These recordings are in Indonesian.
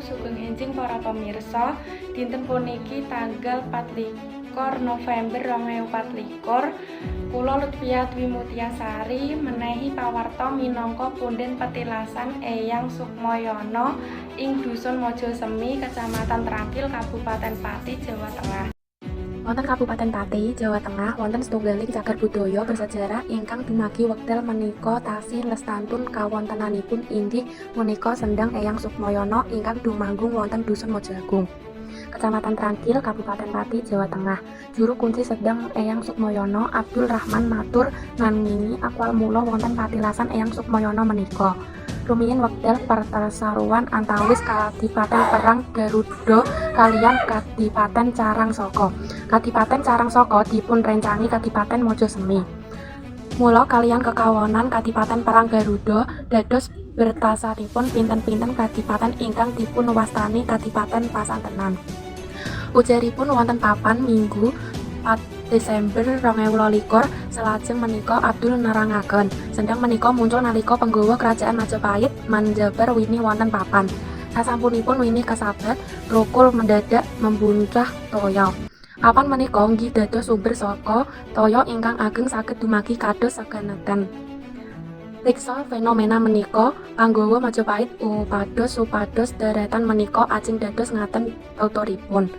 sugeng enjing para pamirsa, dinten puniki tanggal 24 November 2024, kula Lutfia Dwi Mutyasari menehi pawarta minangka punden petilasan Eyang Sukmayana ing Dusun Mojosemi, Kecamatan Trangkil, Kabupaten Pati, Jawa Tengah. Wonten Kabupaten Pati, Jawa Tengah, wonten setunggaling cagar budaya bersejarah ingkang dumagi wekdal menika tasih lestantun kawontenanipun inggih punika Sendang Eyang Sukmayana ingkang dumanggung wonten Dusun Mojoagung, Kecamatan Trangkil, Kabupaten Pati, Jawa Tengah. Juru kunci Sendang Eyang Sukmayana Abdul Rahman matur nangini akwal mula wonten patilasan Eyang Sukmayana menika. Rumiyin wekdal pertasaruan antawis Kadipaten Perang Garuda kaliyan Kadipaten Carangsaka. Kadipaten Carangsaka dipun rencangi Kadipaten Mojosemi. Mula kaliyan kekawonan Kadipaten Perang Garuda dados bertasanipun pinten-pinten kadipaten ingkang dipun wastani Kadipaten Pasantenan. Ujaripun wonten papan Minggu 4 Desember 2022 selajeng menika Abdul nerangaken Sendang menika muncul nalika penggawa Kerajaan Majapahit manjabar wini wonten papan. Sasampunipun wini kasabat rukul mendadak membuncah toya. Papan menika inggih dados sumber saka toya ingkang ageng saged dumagi kados saganeten. Riksa fenomena menika panggawa Majapahit supados deretan menika ajeng dados ngaten tuturipun.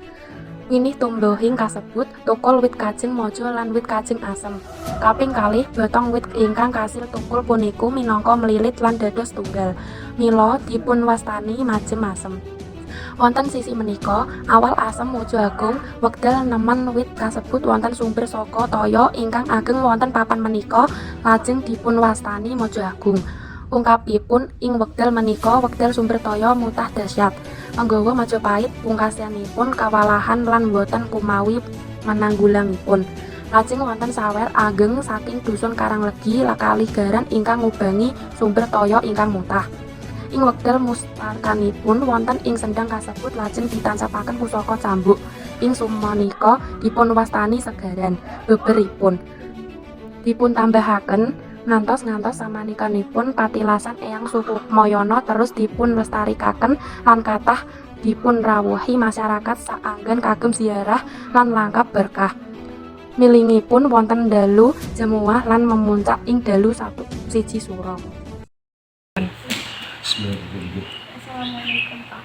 Winih tumbuhing kasebut tukul wit kajeng maja lan wit kajeng asem. Kaping kalih batong wit ingkang kasil tukul puniku minangka mlilit lan dados tunggal. Mila dipun wastani majem asem. Wonten sisi menika awal asem Mojoagung wekdal nemen wit kasebut wonten sumber saka toya ingkang ageng wonten papan menika lajeng dipun wastani Mojoagung. Ungkapipun ing wekdal menika wekdal sumber toya mutah dasyat. Panggawa Majapahit pungkasanipun kawalahan lan boten kumawi menanggulangipun. Lajeng wonten sawer ageng saking Dusun Karanglegi Kaligaran ingkang ngubangi sumber toya ingkang mutah. Ing wekdal mustarkanipun wonten ing sendang kasebut lajeng ditancapaken pusaka cambuk. Ing sumenika dipun wastani Segaran. Beberipun dipun tambahaken ngantos samanikanipun patilasan Eyang Sukmayana terus dipun lestarikaken lan kathah dipun rawuhi masyarakat saanggan kagem ziarah lan langkap berkah. Milingipun wonten dalu jemuah lan memuncak ing dalu siji suro. Assalamualaikum Pak.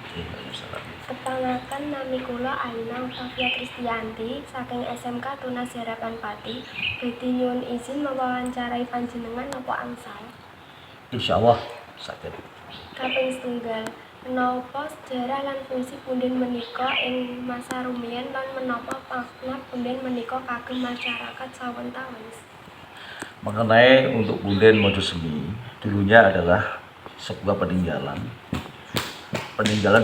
Pertanakan nami kula Aina Octavia Kristianti saking SMK Tunas Harapan Pati. Badhe nyuwun izin mewawancarai panjenengan napa angsal? Insyaallah saged. Kaping setunggal, menapa sejarah lan fungsi punden menika ing masa rumiyin lan menapa makna punden menika kagem masyarakat sawetawis? Mengenai untuk Punden Mojosemi, dulunya adalah sebuah peninggalan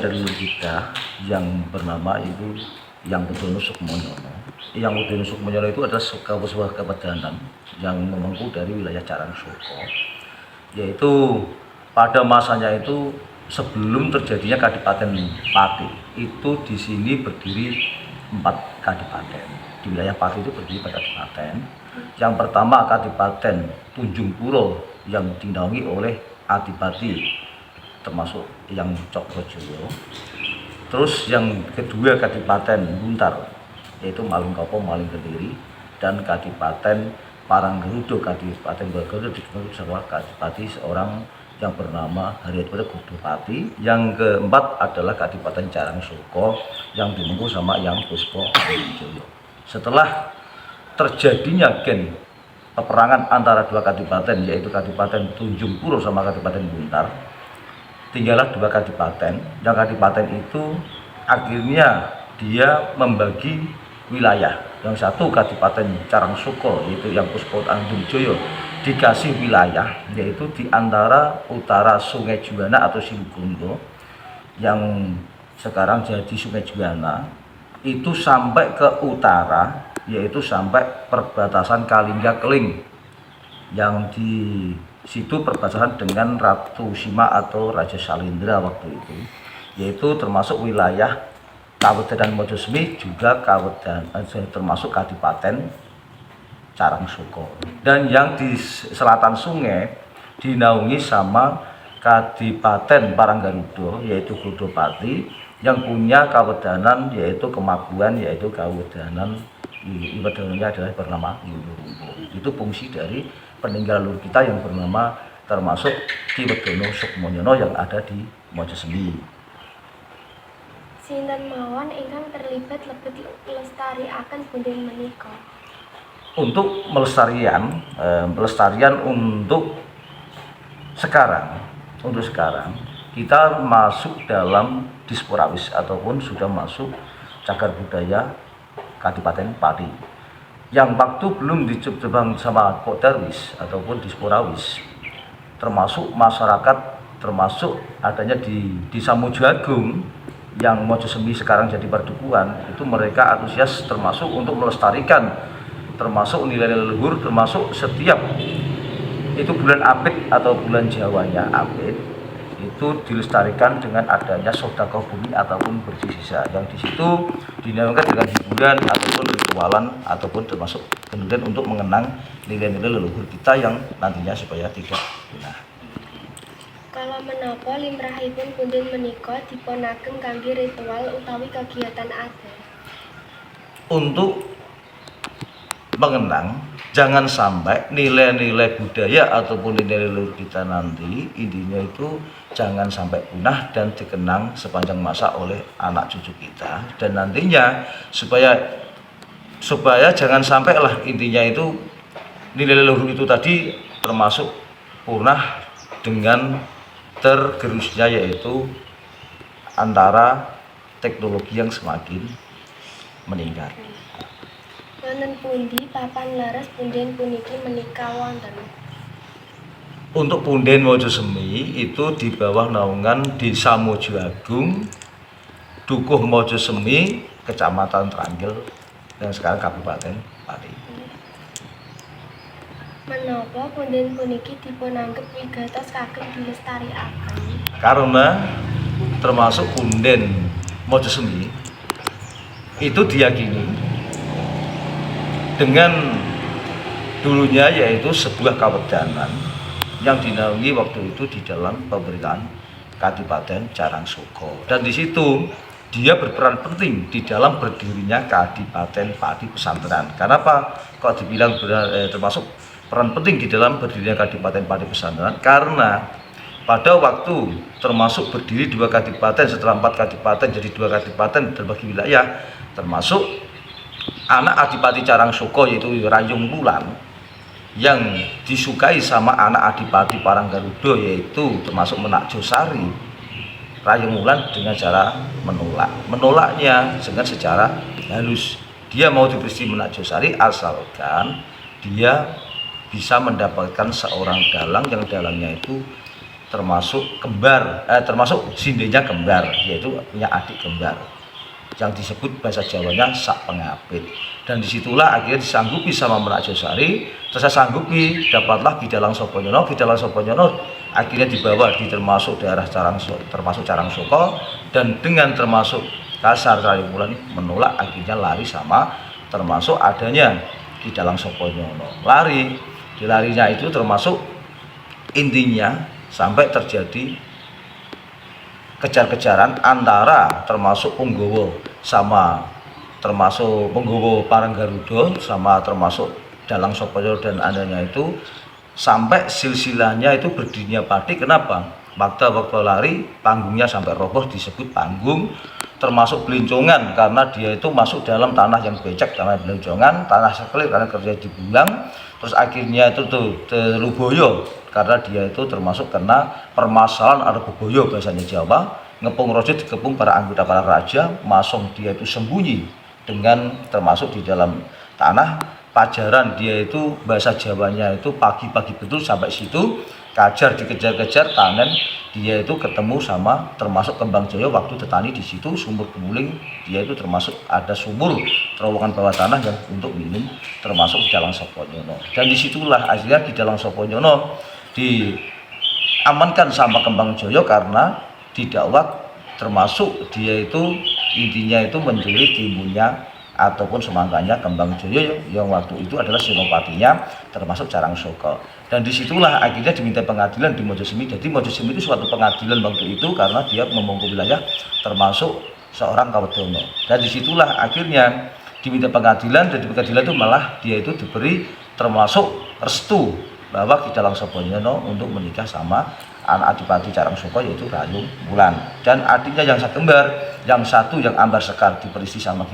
dari leluhur kita yang bernama itu Yang Udono Sukmayana. Yang Udono Sukmayana itu adalah sebuah kepedanan yang memangku dari wilayah Carangsaka, yaitu pada masanya itu sebelum terjadinya Kadipaten Pati itu di sini berdiri 4 kadipaten. Di wilayah Pati itu berdiri 4 kadipaten. Yang pertama Kadipaten Tunjung Puro yang dinaungi oleh Adipati termasuk yang Cokrojoyo. Terus yang kedua Kadipaten Buntar yaitu Malungkapo, Malingkediri, dan Kadipaten Paranggaruda. Kadipaten Paranggaruda dikenal sebagai Kadipati seorang yang bernama Haryadwara Gudopati. Yang keempat adalah Kadipaten Carangsaka yang dimengku sama Yang Puspajoyo. Setelah terjadinya peperangan antara dua kadipaten yaitu Kadipaten Tunjung Puro sama Kadipaten Buntar, tinggallah 2 kadipaten. Yang kadipaten itu akhirnya dia membagi wilayah. Yang satu Kadipaten Carangsaka yaitu Yang Puspajoyo dikasih wilayah yaitu di antara utara Sungai Juwana atau Silugongo yang sekarang jadi Sungai Juwana itu sampai ke utara yaitu sampai perbatasan Kalingga Keling yang di situ perbatasan dengan Ratu Sima atau Raja Salindra waktu itu, yaitu termasuk wilayah Kabupaten Mojosemi juga termasuk Kadipaten Carangsaka. Dan yang di selatan sungai dinaungi sama Kadipaten Paranggarudo yaitu Godopati, yang punya kawedanan yaitu kemabuan, yaitu kawedanan iwedanannya adalah bernama Lulurumbo. Itu fungsi dari peninggalan leluhur kita yang bernama termasuk Ki Wedono Sukmonyono yang ada di Mojosemi. Sinten mawon ingkang terlibat lebet nglestariaken punden menika? Untuk melestarian untuk sekarang kita masuk dalam Disporawis ataupun sudah masuk cagar budaya Kadipaten Pati. Yang waktu belum dicebang sama Pok Darwis ataupun Disporawis, termasuk masyarakat, termasuk adanya di Desa Mojoagung yang Mojosemi sekarang jadi perdukuhan, itu mereka antusias termasuk untuk melestarikan termasuk nilai leluhur, termasuk setiap itu bulan Apit atau bulan Jawanya Apit itu dilestarikan dengan adanya sedekah bumi ataupun bersih sisa yang di situ dinamakan dengan hiburan ataupun ritualan ataupun termasuk kemudian untuk mengenang nilai-nilai leluhur kita yang nantinya supaya tidak punah. Kalau menapa limrahipun punden menika dipunagem kangge ritual utawi kegiatan adat? Untuk mengenang, jangan sampai nilai-nilai budaya ataupun nilai leluhur kita nanti intinya itu jangan sampai punah dan dikenang sepanjang masa oleh anak cucu kita, dan nantinya supaya jangan sampailah intinya itu nilai leluhur itu tadi termasuk punah dengan tergerusnya yaitu antara teknologi yang semakin meningkat. Wonten pundi papan leres punden puniki menika wonten? Untuk punden Mojosemi itu di bawah naungan Desa Mojoagung, Dukuh Mojosemi, Kecamatan Tranggil, dan sekarang Kabupaten Pati. Menapa punden puniki dipunanggep wigatos kagem dilestariaken? Karena termasuk punden Mojosemi itu diyakini dengan dulunya yaitu sebuah kawedanan yang dinaungi waktu itu di dalam pemerintahan Kadipaten Carangsoko, dan di situ dia berperan penting di dalam berdirinya Kadipaten Pati Pesantren. Kenapa kok dibilang termasuk peran penting di dalam berdirinya Kadipaten Pati Pesantren? Karena pada waktu termasuk berdiri 2 kadipaten setelah 4 kadipaten jadi 2 kadipaten terbagi wilayah, termasuk anak Adipati Carangsoko yaitu Rayung Wulan yang disukai sama anak Adipati Paranggarudo yaitu termasuk Menak Josari. Rayung Wulan dengan cara menolaknya dengan secara halus. Dia mau diberi Menak Josari asalkan dia bisa mendapatkan seorang dalang yang dalangnya itu termasuk termasuk sindenya kembar, yaitu punya adik kembar yang disebut bahasa Jawanya sak pengapit. Dan disitulah akhirnya disanggupi sama Menak Josari, terus sanggupi dapatlah Gidalang Soponyono. Gidalang Soponyono akhirnya dibawa di termasuk daerah termasuk Carangsoko, dan dengan termasuk Kasar Rayung Wulan menolak, akhirnya lari sama termasuk adanya Gidalang Soponyono. Larinya itu termasuk intinya sampai terjadi kejar-kejaran antara termasuk Punggowo sama termasuk Punggowo Paranggarudo sama termasuk Dalang Soponyono dan adanya itu sampai silsilahnya itu berdirinya Pati. Kenapa? Waktu lari panggungnya sampai roboh, disebut panggung termasuk belincongan karena dia itu masuk dalam tanah yang becek, tanah belincongan, tanah sekelir karena kerja di bulang. Terus akhirnya itu teruboyo karena dia itu termasuk kena permasalahan Arboboyo bahasanya Jawa, ngepung rojo dikepung para anggota para raja, masong dia itu sembunyi dengan termasuk di dalam tanah pajaran. Dia itu bahasa Jawanya itu pagi-pagi betul sampai situ, kajar dikejar-kejar tanen, dia itu ketemu sama termasuk Kembang Jaya waktu tetani di situ sumur Kemuling. Dia itu termasuk ada sumur terowongan bawah tanah yang untuk minum termasuk Gidalang Soponyono, dan disitulah akhirnya Gidalang Soponyono diamankan sama Kembang Jaya karena didakwa termasuk dia itu intinya itu mencuri timunnya ataupun semangkanya Kembang Joyo yang waktu itu adalah senopatinya termasuk Carang Soko. Dan disitulah akhirnya diminta pengadilan di Mojosemi. Jadi Mojosemi itu suatu pengadilan waktu itu karena dia memangku wilayah termasuk seorang Kawedono. Dan disitulah akhirnya diminta pengadilan, dan di pengadilan itu malah dia itu diberi termasuk restu bahwa Ki Dalang Soponyono untuk menikah sama anak Adipati Carang Soko yaitu Rayung Wulan. Dan adiknya yang sakembar, yang satu yang Ambar Sekar diperisi sama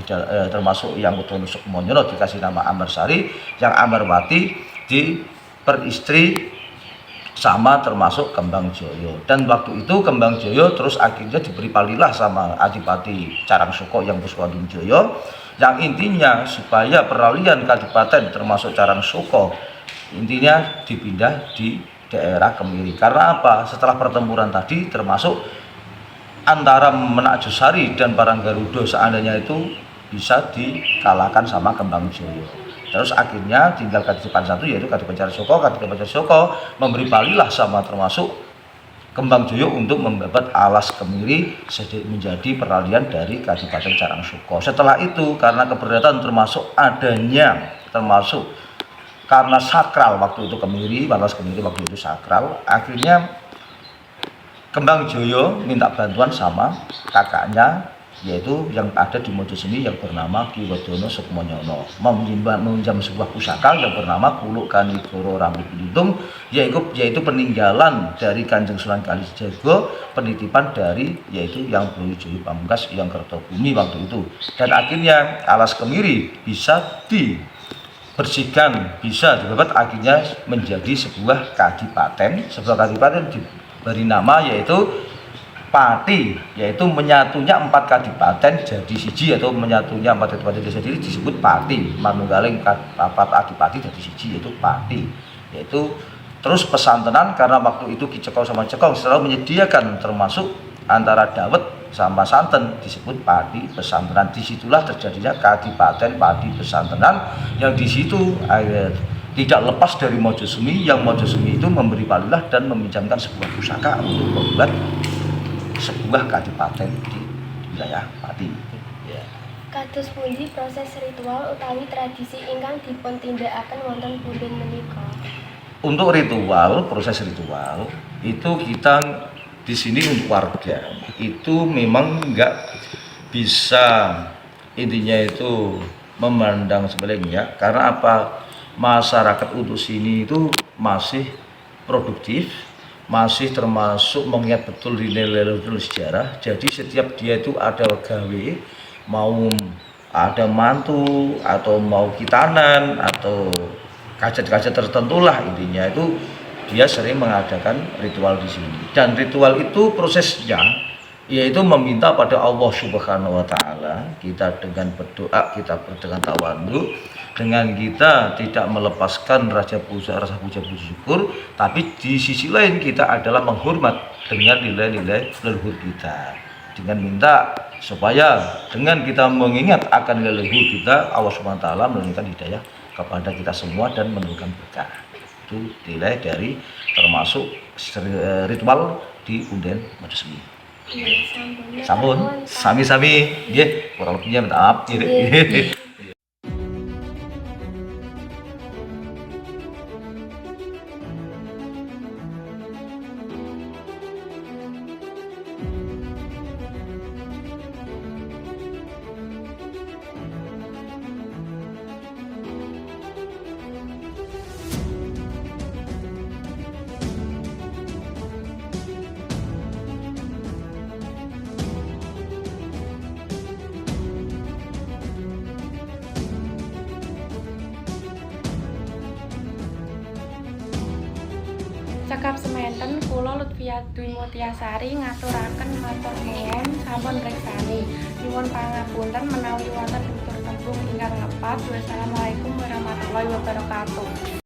termasuk yang Utono Sukmonyono dikasih nama Ambarsari, yang Ambarwati diperistri sama termasuk Kembang Joyo. Dan waktu itu Kembang Joyo terus akhirnya diberi palilah sama Adipati Carang Soko yang Puswadung Joyo, yang intinya supaya peralihan kadipaten termasuk Carang Soko intinya dipindah di daerah Kemiri. Karena apa? Setelah pertempuran tadi termasuk antara Menak Josari dan Paranggarudo seandainya itu bisa dikalahkan sama Kembang Joyo. Terus akhirnya tinggal Kadipaten satu yaitu Kadipaten Carang Soko. Kadipaten Soko memberi palilah sama termasuk Kembang Joyo untuk membabat alas Kemiri menjadi peralihan dari Kadipaten Carang Soko. Setelah itu karena keberatan termasuk adanya termasuk karena sakral waktu itu Kemiri, alas Kemiri waktu itu sakral, akhirnya Kembang Joyo minta bantuan sama kakaknya yaitu yang ada di Mojosemi yang bernama Ki Wadono Sukmonyono, meminjam sebuah pusaka yang bernama Kuluk Kanigoro Rambut Lintung, yaitu peninggalan dari Kanjeng Sunan Kalijaga, penitipan dari yaitu yang Brawijaya Pamungkas yang Kertobumi waktu itu. Dan akhirnya alas Kemiri bisa dibersihkan, bisa dibabat, akhirnya menjadi sebuah kadipaten. Sebuah kadipaten diberi nama yaitu Pati, yaitu menyatunya 4 kadipaten jadi siji, atau menyatunya 4 kadipaten jadi disebut Pati. Manunggaling 4 adipati jadi siji yaitu Pati. Yaitu terus pesantrenan karena waktu itu Ki Cekong sama Cekong selalu menyediakan termasuk antara dawet sama santen disebut Pati Pesantrenan. Disitulah terjadinya Kadipaten Pati Pesantrenan yang di situ tidak lepas dari Mojosemi, yang Mojosemi itu memberi palilah dan meminjamkan sebuah pusaka untuk membuat sebuah kadipaten di wilayah Pati. Ya. Kados pundi proses ritual utawi tradisi ingkang dipun tindakaken wonten punden menika? Untuk ritual, proses ritual itu kita di sini untuk warga itu memang enggak bisa intinya itu memandang sebelumnya, karena apa? Masyarakat untuk sini itu masih produktif, masih termasuk mengingat betul nilai-nilai sejarah. Jadi setiap dia itu ada gawe, mau ada mantu atau mau kitanan atau kajat-kajat tertentu lah, intinya itu dia sering mengadakan ritual di sini. Dan ritual itu prosesnya yaitu meminta pada Allah Subhanahu wa taala, kita dengan berdoa, kita dengan tawadhu, dengan kita tidak melepaskan rasa puja puji syukur, tapi di sisi lain kita adalah menghormat dengan nilai-nilai leluhur kita, dengan minta supaya dengan kita mengingat akan leluhur kita, Allah Subhanahu wa taala menurunkan hidayah kepada kita semua dan menurunkan berkah. Itu nilai dari termasuk ritual di Punden Mojosemi. Sampun, sami-sami, nggih, kurang lebihnya minta maaf. Cekap semanten kula Lutfia Dwi Mutyasari ngaturaken matur nuwun sampun reksani. Nyuwun pangapunten menawi wonten tutur tembung ingkang lepat. Wassalamualaikum warahmatullahi wabarakatuh.